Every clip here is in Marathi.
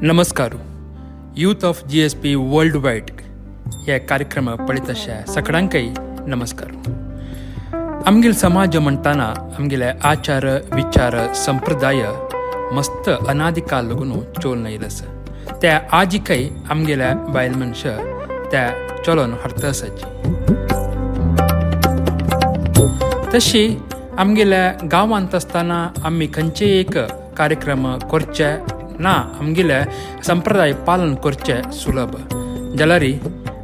नमस्कार. Youth of GSB world wide या कार्यक्रम पळितशा सगळ्यांकय नमस्कार. आमगेल समाज म्हणटाना आमगेले आचार विचार संप्रदाय मस्त अनादी काल लागून चोलन येयलस. त्या आजिकय आमगेल्या बायल मनशां त्या चलोन हरतसाची. तशी आमगेल्या गांवांत आसतना आमी खंयचे एक कार्यक्रम करचे ना आमगेले संप्रदाय पालन करचे सुलभ जाल्यार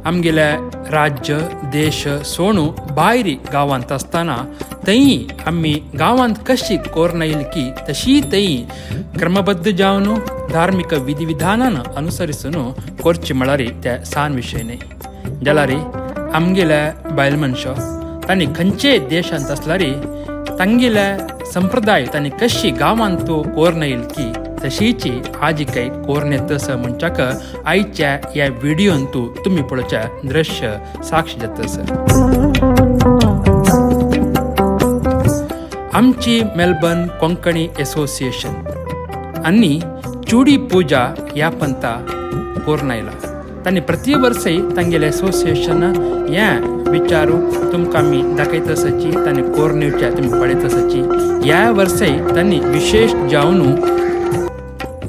आमगेले राज्य देश सोडून भायर गांवांत आसतना थंय आमी गांवांत कशी कोरून येयली की तशी थंय क्रमबद्ध जावन धार्मीक विधी विधानान अनुसरिसून करची म्हळ्यार त्या सान विशय न्ही. जाल्यार आमगेले बायल मनशां तांणी खंयचे देशांत आसल्यार तांगेले संप्रदाय तांणी कशी गांवांत कोरून येयली की तशीची आजिकय कोरून येतस म्हणच्याक आयच्या ह्या व्हिडिओन तुम्ही पळोवच्या दृश्य साक्ष देतस. आमची मेलबर्न कोंकणी असोसिएशन आनी चुडी पूजा ह्या पंथा कोरून आयला. तांणी प्रति वर्सय तांगेले असोसिएशन ह्या विचारू तुमकां आमी दाखयतसाची तांणी कोरून येवच्या तुमी पळयतसाची. ह्या वर्सय तांणी विशेष जावन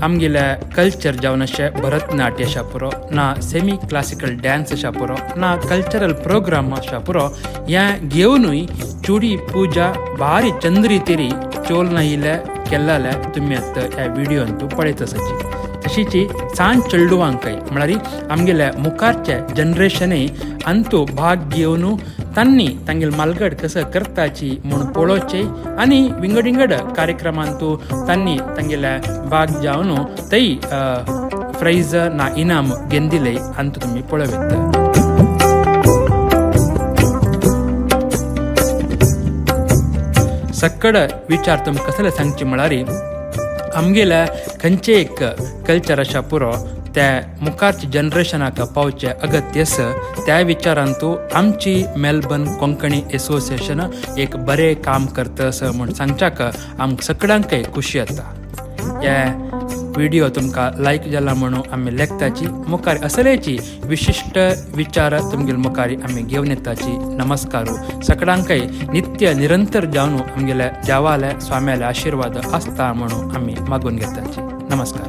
आमगेल्या कल्चर जावन अशें भरतनाट्य आसा पुरो ना सेमी क्लासिकल डान्स आसा पुरो ना कल्चरल प्रोग्राम आसा पुरो ह्या घेवनूय चुडी पूजा भारी चंद्री तेरी चोलन येयले केल्ले तुमी आतां ह्या व्हिडिओन पळयतसाची. तशीची सांज चेडवांकय म्हळ्यार आमगेल्या मुखारचे जनरेशनय अंतू भाग घेवन तांणी तांगेल मालगड कसं करताची म्हूण पळोवचे आनी विंगड कार्यक्रमांत तांणी तांगेल्या भाग जावन थंय प्राइज ना इनाम घेवन दिले अंतू तुमी पळोवेत. सकड विचार तुमकां कसले सांगचे म्हळ्यार आमगेल्या खंयचे एक कल्चर आसा पुरो त्या मुखारच्या जनरेशनाक पावचे अगत्य आसा. त्या विचारांत आमची मेलबर्न कोंकणी असोसिएशन एक बरें काम करता म्हूण सांगच्याक आमकां सगळ्यांकय खुशी येता. ह्या व्हिडिओ तुमकां लायक जाला म्हणून आमी लेखताची मुखार असलेची विशिश्ट विचार तुमगेल मुखार आमी घेवन येताची. नमस्कारू सगळ्यांकय नित्य निरंतर जावन आमगेल्या देवाले स्वाम्याले आशिर्वाद आसता म्हणून आमी मागून घेताची. नमस्कार.